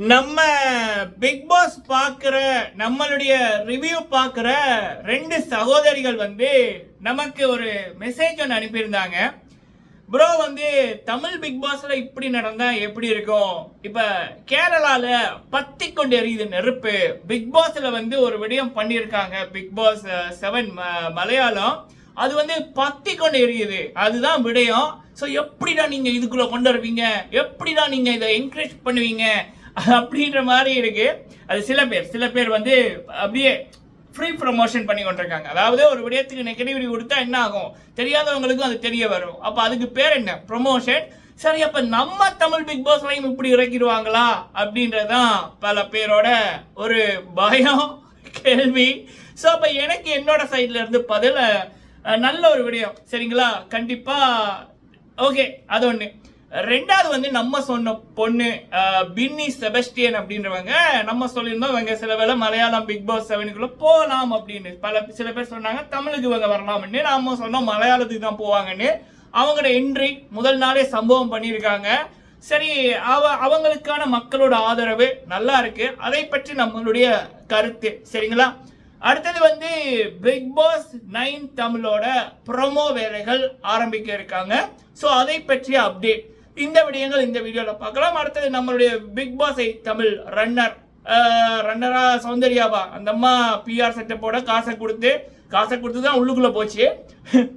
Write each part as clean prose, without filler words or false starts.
நம்ம big pass பார்க்குற நம்மளுடைய ரிவ்யூ பார்க்குற ரெண்டு சகோதரிகள் நமக்கு ஒரு மெசேஜ் ஒன்று அனுப்பியிருந்தாங்க. ப்ரோ தமிழ் பிக் பாஸ்ல இப்படி நடந்தா எப்படி இருக்கும்? இப்ப கேரளால பத்தி கொண்டு எரியுது நெருப்பு. பிக் பாஸ்ல ஒரு விடயம் பண்ணியிருக்காங்க. பிக் பாஸ் 7 மலையாளம் அது பத்தி கொண்டு எரியுது. அதுதான் விடயம். ஸோ எப்படிடா நீங்க இதுக்குள்ள கொண்டு வருவீங்க, எப்படிடா நீங்க இதை என்கரேஜ் பண்ணுவீங்க அப்படின்ற மாதிரி இருக்கு. அது சில பேர் அப்படியே ஃப்ரீ ப்ரமோஷன் பண்ணி கொண்டிருக்காங்க. அதாவது ஒரு விடயத்துக்கு நெகட்டிவிட்டி கொடுத்தா என்ன ஆகும், தெரியாதவங்களுக்கும் அது தெரிய வரும். அப்ப அதுக்கு பேர் என்ன, ப்ரமோஷன். சரி, அப்ப நம்ம தமிழ் பிக் பாஸ்லையும் இப்படி இறக்கிடுவாங்களா அப்படின்றதான் பல பேரோட ஒரு பயம், கேள்வி. ஸோ அப்ப எனக்கு என்னோட சைட்ல இருந்து பதில் நல்ல ஒரு விடயம். சரிங்களா, கண்டிப்பா ஓகே. அது ஒண்ணு. ரெண்டாவது நம்ம சொன்ன பொண்ணு பின்னி செபஸ்டியன் அப்படின்றவங்க நம்ம சொல்லியிருந்தோம் இவங்க சில வேளை மலையாளம் பிக் பாஸ் 7க்குள்ள போகலாம் அப்படின்னு. சில பேர் சொன்னாங்க தமிழுக்கு இவங்க வரலாம்னு. நாம சொன்னோம் மலையாளத்துக்கு தான் போவாங்கன்னு. அவங்களோட என்ட்ரி முதல் நாளே சம்பவம் பண்ணியிருக்காங்க. சரி, அவங்களுக்கான மக்களோட ஆதரவு நல்லா இருக்கு. அதை பற்றி நம்மளுடைய கருத்து. சரிங்களா, அடுத்தது பிக் பாஸ் 9 தமிழோட ப்ரோமோ வேலைகள் ஆரம்பிக்க இருக்காங்க. ஸோ அதை பற்றிய அப்டேட் இந்த விடயங்கள் இந்த வீடியோல பார்க்கலாம். அடுத்தது நம்மளுடைய பிக் பாஸ் தமிழ் ரன்னரா சௌந்தர்யாவா, அந்த அம்மா பிஆர் செட்டப்போட காசை கொடுத்து தான் உள்ளுக்குள்ள போச்சு.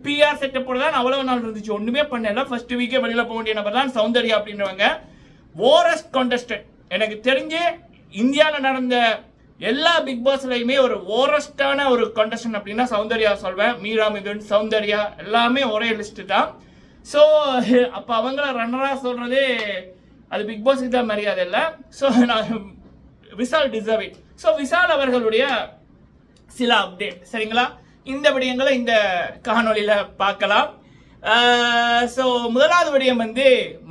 பிஆர் செட்டப்போட தான் அவ்வளவு நாள் இருந்துச்சு, ஒண்ணுமே பண்ணல. ஃபர்ஸ்ட் வீக்கே வெளியில போக வேண்டிய நபர் தான் சௌந்தர்யா அப்படின்றவங்க. ஓரஸ்ட் கான்டெஸ்டன்ட் எனக்கு தெரிஞ்சு இந்தியாவில் நடந்த எல்லா பிக் பாஸ்லயுமே ஒரு ஓரஸ்டான ஒரு கான்டெஸ்டன்ட் அப்படின்னா சௌந்தர்யா சொல்வேன். மீரா மிதுன், சௌந்தர்யா எல்லாமே ஒரே லிஸ்ட் தான். ஸோ அப்போ அவங்கள ரன்னராக சொல்றது அது பிக் பாஸுக்கு தான் மரியாதை இல்லை. ஸோ நான் Vishal deserve it. So Vishal அவர்களுடைய சில அப்டேட். சரிங்களா, இந்த விடயங்களை இந்த காணொலியில பார்க்கலாம். ஸோ முதலாவது விடயம்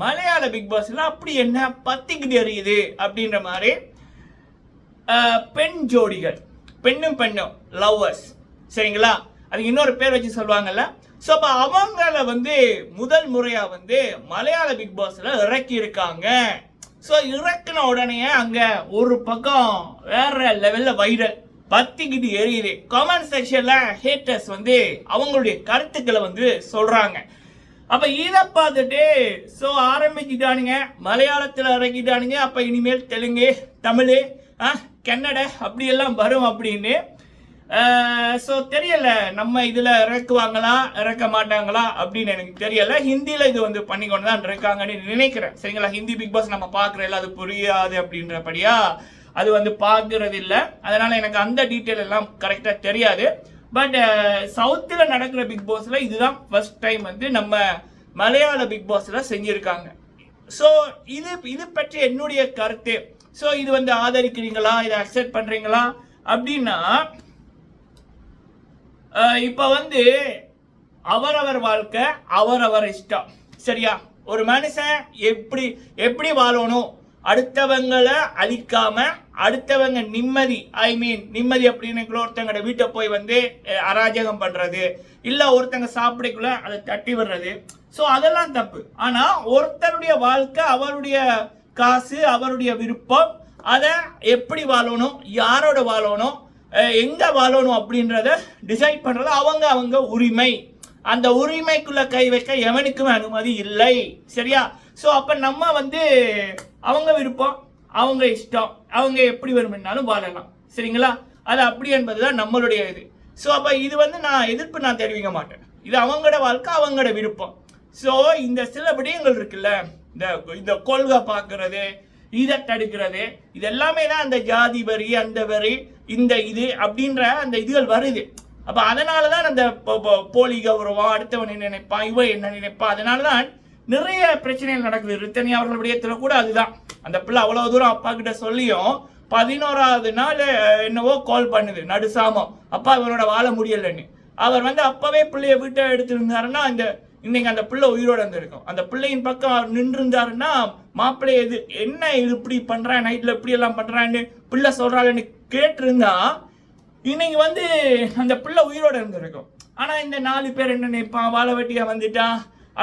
மலையாள பிக் பாஸ்ல அப்படி என்ன பத்திக்கிட்டு எறியுது அப்படின்ற மாதிரி பெண் ஜோடிகள், பெண்ணும் லவ்வர்ஸ். சரிங்களா, அதுக்கு இன்னொரு பேர் வச்சு சொல்லுவாங்கல்ல. ஸோ அப்போ அவங்கள முதல் முறையா மலையாள பிக் பாஸ்ல இறக்கி இருக்காங்க. ஸோ இறக்குன உடனே அங்க ஒரு பக்கம் வேற லெவல்ல வைரல் பத்திக்கிட்டு எரியுது. கமெண்ட் செக்ஷன்ல ஹேட்டர்ஸ் அவங்களுடைய கருத்துக்களை சொல்றாங்க. அப்ப இதை பார்த்துட்டு ஸோ ஆரம்பிச்சுட்டானுங்க, மலையாளத்தில் இறக்கிட்டானுங்க. அப்ப இனிமேல் தெலுங்கு, தமிழ், கன்னடா அப்படி எல்லாம் வரும் அப்படின்னு. ஸோ தெரியல நம்ம இதுல இறக்குவாங்களா இறக்க மாட்டாங்களா அப்படின்னு எனக்கு தெரியல. ஹிந்தியில இது பண்ணி கொண்டு தான் இருக்காங்கன்னு நினைக்கிறேன். சரிங்களா, ஹிந்தி பிக் பாஸ் நம்ம பார்க்கறதில்ல, அது புரியாது அப்படின்றபடியா அது பார்க்கறது இல்லை. அதனால எனக்கு அந்த டீட்டெயில் எல்லாம் கரெக்டா தெரியாது. பட் சவுத்தில் நடக்கிற பிக் பாஸ்ல இதுதான் ஃபர்ஸ்ட் டைம் நம்ம மலையாள பிக் பாஸ்ல செஞ்சிருக்காங்க. ஸோ இது பற்றி என்னுடைய கருத்து. ஸோ இது ஆதரிக்கிறீங்களா, இதை அக்செப்ட் பண்றீங்களா அப்படின்னா, இப்ப அவரவர் வாழ்க்கை அவரவர் இஷ்டம். சரியா, ஒரு மனுஷன் எப்படி வாழணும், அடுத்தவங்களை அழிக்காம, அடுத்தவங்க நிம்மதி நிம்மதி அப்படின்னு ஒருத்தங்க வீட்டை போய் அராஜகம் பண்றது, இல்ல ஒருத்தங்க சாப்பிடக்குள்ள அதை தட்டி விடுறது. ஸோ அதெல்லாம் தப்பு. ஆனா ஒருத்தருடைய வாழ்க்கை, அவருடைய காசு, அவருடைய விருப்பம், அதை எப்படி வாழணும், யாரோட வாழணும், எங்க வாழணும் அப்படின்றத டிசைட் பண்றது அவங்க உரிமை. அந்த உரிமைக்குள்ள கை வைக்க எவனுக்குமே அனுமதி இல்லை. சரியா, ஸோ அப்ப நம்ம அவங்க விருப்பம், அவங்க இஷ்டம், அவங்க எப்படி வேணும்னாலும் வாழலாம். சரிங்களா, அது அப்படி என்பதுதான் நம்மளுடைய இது. ஸோ அப்ப இது நான் எதிர்ப்பு நான் தெரிவிக்க மாட்டேன். இது அவங்களோட வாழ்க்கை, அவங்களோட விருப்பம். ஸோ இந்த சில விடயங்கள் இருக்குல்ல, இந்த கொள்கை பார்க்கறது, இதை தடுக்கிறது, இது எல்லாமே தான் அந்த ஜாதி வரி, அந்த வரி, இந்த இது அப்படின்ற அந்த இதுகள் வருது. அப்ப அதனாலதான் அந்த போலி கௌரவம், அடுத்தவன் என்ன நினைப்பான், இவன் என்ன நினைப்பான், அதனாலதான் நிறைய பிரச்சனைகள் நடக்குது. ரித்தனி அவர்கள் விடயத்துல கூட அதுதான். அந்த பிள்ளை அவ்வளவு தூரம் அப்பா கிட்ட சொல்லியும் 11வது நாள் என்னவோ கால் பண்ணுது நடுசாமம், அப்பா இவனோட வாழ முடியலன்னு. அவர் அப்பவே பிள்ளைய வீட்டை எடுத்திருந்தாருன்னா இன்னைக்கு அந்த பிள்ளை உயிரோட இருந்திருக்கும். அந்த பிள்ளையின் பக்கம் அவர் நின்று இருந்தாருன்னா, மாப்பிள்ளை என்ன இது இப்படி பண்றான், நைட்ல இப்படி எல்லாம் பண்றான்னு பிள்ளை சொல்றாங்கன்னு கேட்டிருந்தா இன்னைக்கு அந்த பிள்ளை உயிரோட இருந்திருக்கும். ஆனா இந்த 4 பேர் என்ன நினைப்பான், வாழ வெட்டியா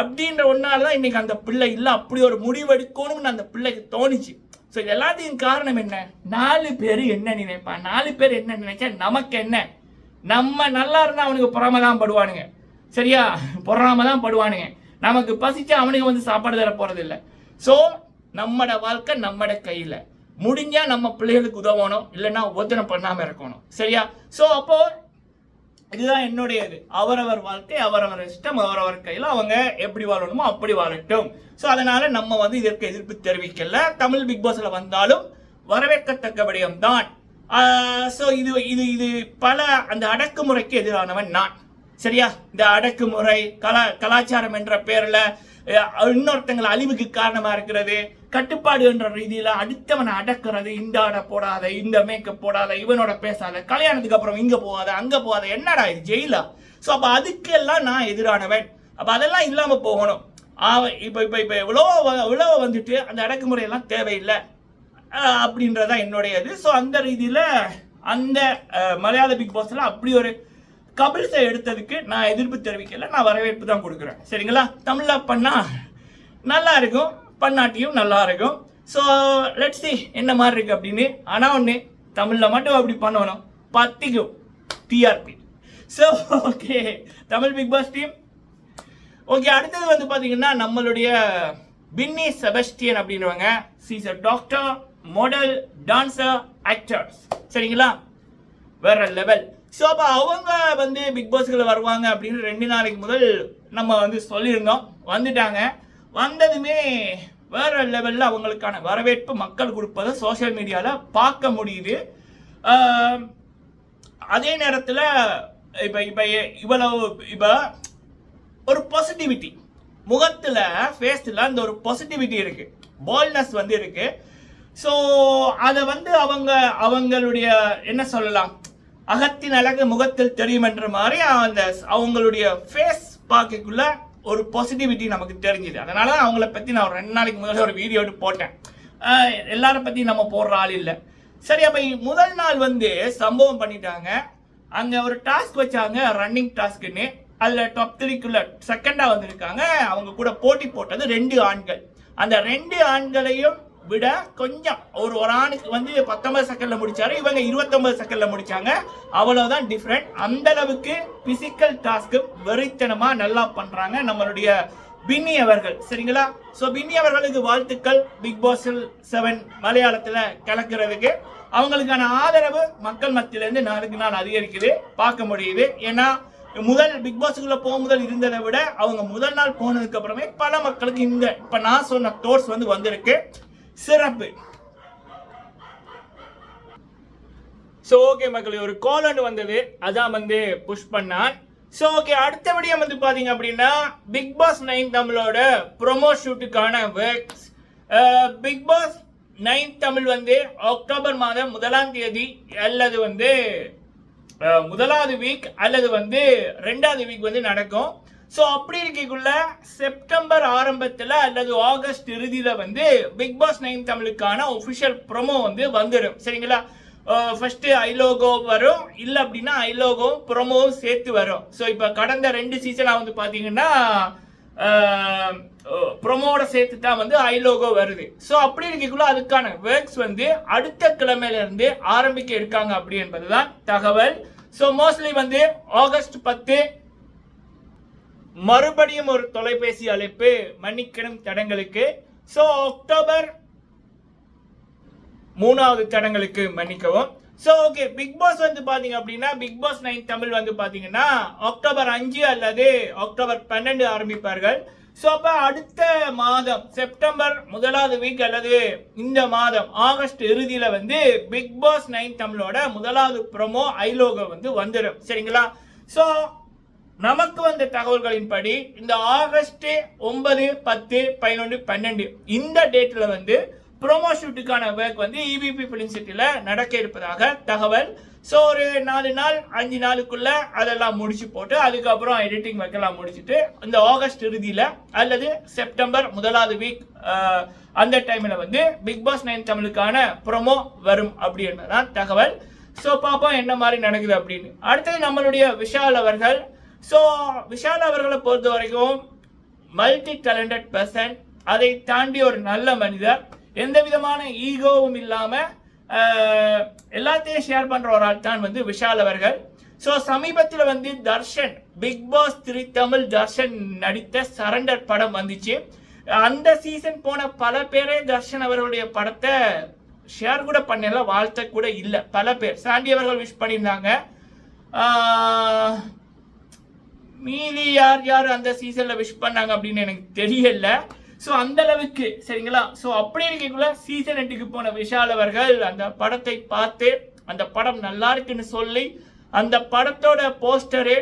அப்படின்ற ஒன்னாலதான் இன்னைக்கு அந்த பிள்ளை இல்ல, அப்படி ஒரு முடிவெடுக்கணும்னு அந்த பிள்ளைக்கு தோணுச்சு. ஸோ இது எல்லாத்தையும் காரணம் என்ன? 4 பேர் என்ன நினைப்பான், 4 பேர் என்ன நினைச்சா நமக்கு என்ன? நம்ம நல்லா இருந்தால் அவனுக்கு பொறாம தான் படுவானுங்க, சரியா? பொறாம தான் படுவானுங்க. நமக்கு பசிச்சா அவனுக்கு வந்து சாப்பாடு தர போறது இல்லை. ஸோ நம்மட வாழ்க்கை நம்மட கையில். முடிஞ்சா நம்ம பிள்ளைகளுக்கு உதவணும், இல்லைன்னா ஒத்தனை பண்ணாமல் இருக்கணும், சரியா? ஸோ அப்போ இதுதான் என்னுடையது. அவரவர் வாழ்க்கை அவரவர் இஷ்டம், அவரவர் கையில். அவங்க எப்படி வாழணுமோ அப்படி வாழட்டும். ஸோ அதனால நம்ம வந்து இதற்கு எதிர்ப்பு தெரிவிக்கல. தமிழ் பிக் பாஸ்ல வந்தாலும் வரவேற்கத்தக்க விடயம் தான். ஸோ இது இது இது பல அந்த அடக்குமுறைக்கு எதிரானவன் நான், சரியா? இந்த அடக்குமுறை கலாச்சாரம் என்ற பேர்ல இன்னொருத்தங்களை அழிவுக்கு காரணமா இருக்கிறது, கட்டுப்பாடு என்ற ரீதியில அடுத்தவனை அடக்கிறது, இந்த ஆட போடாத, இந்த மேக்கப் போடாத, இவனோட பேசாத, கல்யாணத்துக்கு அப்புறம் இங்க போகாத அங்க போகாத, என்னடா இது ஜெயிலா? ஸோ அப்ப அதுக்கெல்லாம் நான் எதிரானவன். அப்ப அதெல்லாம் இல்லாம போகணும். இப்ப இப்ப இப்ப இவ்வளவு வந்துட்டு அந்த அடக்குமுறையெல்லாம் தேவையில்லை அப்படின்றதா என்னுடையது. ஸோ அந்த ரீதியில அந்த மலையாள பிக் பாஸ்ல அப்படி ஒரு கபில்ஸை எடுத்ததுக்கு நான் எதிர்ப்பு தெரிவிக்கல, நான் வரவேற்பு தான் கொடுக்குறேன், சரிங்களா? தமிழ்ல பண்ணா நல்லா இருக்கும், பண்ணாட்டியும் நல்லா இருக்கும். ஸோ லெட்ஸ் சி என்ன மாதிரி இருக்கு அப்படின்னு. ஆனால் ஒன்று, தமிழில் மட்டும் அப்படி பண்ணணும், பத்திக்கும் TRP. So okay, Tamil Bigg Boss team okay. அடுத்தது வந்து பார்த்தீங்கன்னா நம்மளுடைய பின்னி செபஸ்டியன் அப்படின்றவங்க. She's a doctor, model, dancer, actors, சரிங்களா? வேற லெவல். ஸோ அப்போ அவங்க வந்து பிக் பாஸ்களை வருவாங்க அப்படின்னு 2 நாளைக்கு முதல் நம்ம வந்து சொல்லியிருந்தோம். வந்துட்டாங்க. வந்ததுமே வேற லெவலில் அவங்களுக்கான வரவேற்பு மக்கள் கொடுப்பதை சோஷியல் மீடியாவில் பார்க்க முடியுது. அதே நேரத்தில் இப்போ ஒரு பாசிட்டிவிட்டி முகத்தில், ஃபேஸில் அந்த ஒரு பாசிட்டிவிட்டி இருக்கு, போல்ட்னஸ் வந்து இருக்கு. ஸோ அதை வந்து அவங்களுடைய என்ன சொல்லலாம், அகத்தின் அழகு முகத்தில் தெரியும் என்ற மாதிரி அந்த அவங்களுடைய ஃபேஸ் பார்க்கக்குள்ள ஒரு பாசிட்டிவிட்டி நமக்கு தெரிஞ்சுது. அதனால அவங்கள பற்றி நான் 2 நாளைக்கு முதல்ல ஒரு வீடியோ எடுத்து போட்டேன். எல்லாரை பற்றி நம்ம போடுற ஆள் இல்லை, சரி? அப்போ முதல் நாள் வந்து சம்பவம் பண்ணிட்டாங்க. அங்கே ஒரு டாஸ்க் வச்சாங்க, ரன்னிங் டாஸ்க்குன்னு. அதில் டாப் 3க்குள்ள செகண்டாக வந்திருக்காங்க. அவங்க கூட போட்டி போட்டது 2 ஆண்கள். அந்த 2 ஆண்களையும் விட கொஞ்சம் ஒரு ஆணுக்கு வந்து 19 செகண்ட்ல முடிச்சாரு, இவங்க 29 செகண்ட்ல முடிச்சாங்க. அவ்வளவுதான் டிஃபரெண்ட். அந்த அளவுக்கு பிசிக்கல் டாஸ்க் வெறித்தனமா நல்லா பண்றாங்க நம்மளுடைய பின்னி அவர்கள், சரிங்களா? ஸோ பின்னி அவர்களுக்கு வாழ்த்துக்கள். பிக் பாஸ் 7 மலையாளத்துல கலக்கிறதுக்கு அவங்களுக்கான ஆதரவு மக்கள் மத்தியிலிருந்து நாளுக்கு நாள் அதிகரிக்குது, பார்க்க முடியுது. ஏன்னா முதல் பிக் பாஸுக்குள்ள போகும்போது இருந்ததை விட அவங்க முதல் நாள் போனதுக்கு அப்புறமே பல மக்களுக்கு இந்த இப்ப நான் சொன்ன தோட்ஸ் வந்து வந்திருக்கு, சிறப்பு. ஸோ ஓகே மக்களே, ஒரு கால் ஒன்று வந்தது, அதான் வந்து புஷ் பண்ணான். ஸோ ஓகே, அடுத்தபடியாக வந்து பார்த்தீங்க அப்படின்னா பிக் பாஸ் 9 தமிழோட ப்ரொமோ ஷூட்டுக்கான ஒர்க்ஸ். பிக் பாஸ் 9 தமிழ் வந்து அக்டோபர் மாதம் 1ஆம் தேதி அல்லது வந்து 1வது வீக் அல்லது வந்து 2வது வீக் வந்து நடக்கும். ஸோ அப்படி இருக்கக்குள்ள செப்டம்பர் ஆரம்பத்தில் அல்லது ஆகஸ்ட் இறுதியில் வந்து பிக் பாஸ் 9 தமிழுக்கான ஒஃபிஷியல் ப்ரொமோ வந்து வந்துடும், சரிங்களா? ஃபர்ஸ்ட் ஐலோகோ வரும், இல்லை அப்படின்னா ஐலோகோவும் ப்ரொமோவும் சேர்த்து வரும். ஸோ இப்போ கடந்த 2 சீசனாக வந்து பார்த்தீங்கன்னா ப்ரொமோட சேர்த்து தான் வந்து ஐலோகோ வருது. ஸோ அப்படி இருக்கக்குள்ள அதுக்கான ஒர்க்ஸ் வந்து அடுத்த கிழமையில இருந்து ஆரம்பிக்க இருக்காங்க அப்படி என்பதுதான் தகவல். ஸோ மோஸ்ட்லி வந்து ஆகஸ்ட் 10 மறுபடியும் ஒரு தொலைபேசி அழைப்பு, மன்னிக்கணும் தடங்களுக்கு. ஸோ அக்டோபர் 3வது தடங்களுக்கு மன்னிக்கவும். ஸோ ஓகே, பிக் பாஸ் வந்து பார்த்தீங்க அப்படின்னா பிக் பாஸ் 9 தமிழ் வந்து பார்த்தீங்கன்னா அக்டோபர் 5 அல்லது அக்டோபர் 12 ஆரம்பிப்பார்கள். ஸோ அப்போ அடுத்த மாதம் செப்டம்பர் 1வது வீக் அல்லது இந்த மாதம் ஆகஸ்ட் இறுதியில் வந்து பிக் பாஸ் 9 தமிழோட 1வது ப்ரோமோ ஐலோகோ வந்து வந்துடும், சரிங்களா? ஸோ நமக்கு வந்த தகவல்களின்படி இந்த ஆகஸ்ட் 9, 10, 11, 12 இந்த டேட்ல வந்து ப்ரோமோ ஷூட்டுக்கான ஒர்க் வந்து இபிபி ஃபிலிம் சிட்டில நடக்க இருப்பதாக தகவல். ஸோ ஒரு 4 நாள் 5 நாளுக்குள்ள அதெல்லாம் முடிச்சு போட்டு அதுக்கப்புறம் எடிட்டிங் ஒர்க்கெல்லாம் முடிச்சுட்டு இந்த ஆகஸ்ட் இறுதியில் அல்லது செப்டம்பர் 1வது வீக் அந்த டைம்ல வந்து பிக் பாஸ் 9 தமிழுக்கான ப்ரோமோ வரும் அப்படி என்பதுதான் தகவல். ஸோ பாப்போம் என்ன மாதிரி நடக்குது அப்படின்னு. அடுத்தது நம்மளுடைய விஷால் அவர்கள். ஸோ விஷால் அவர்களை பொறுத்த வரைக்கும் மல்டி டேலண்டட் பர்சன், அதை தாண்டி ஒரு நல்ல மனிதர். எந்த விதமான ஈகோவும் இல்லாம எல்லாத்தையும் ஷேர் பண்ற ஒரு ஆள் தான் வந்து விஷால் அவர்கள். ஸோ சமீபத்தில் வந்து தர்ஷன் பிக் பாஸ் 3 தமிழ் தர்ஷன் நடித்த சரண்டர் படம் வந்துச்சு. அந்த சீசன் போன பல பேரே தர்ஷன் அவர்களுடைய படத்தை ஷேர் கூட பண்ணல, வாழ்த்த கூட இல்லை. பல பேர் சாண்டி அவர்கள் விஷ் பண்ணியிருந்தாங்க. மீதி யார் யார் அந்த சீசன்ல விஷ் பண்ணாங்க அப்படின்னு எனக்கு தெரியல. ஸோ அந்த அளவுக்கு சரிங்களா. ஸோ அப்படி இருக்கக்குள்ள சீசன் 2க்கு போன விஷால் அவர்கள் அந்த படத்தை பார்த்து அந்த படம் நல்லா இருக்குன்னு சொல்லி அந்த படத்தோட போஸ்டரு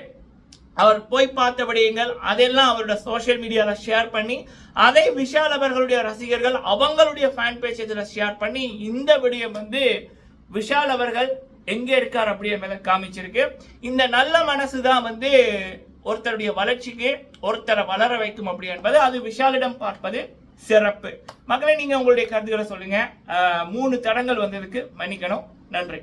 அவர் போய் பார்த்த விடயங்கள் அதெல்லாம் அவரோட சோஷியல் மீடியாவில் ஷேர் பண்ணி அதை விஷால் அவர்களுடைய ரசிகர்கள் அவங்களுடைய ஃபேன் பேஜ் இதில் ஷேர் பண்ணி இந்த விடயம் வந்து விஷால் அவர்கள் எங்கே இருக்கார் அப்படியே காமிச்சிருக்கு. இந்த நல்ல மனசு தான் வந்து ஒருத்தருடைய வளர்ச்சிக்கு ஒருத்தரை வளர வைக்கும் அப்படி என்பது அது விஷாலிடம் பார்ப்பது சிறப்பு. மக்களை நீங்க உங்களுடைய கருத்துக்களை சொல்லுங்க. 3 தடங்கள் வந்ததுக்கு மன்னிக்கணும். நன்றி.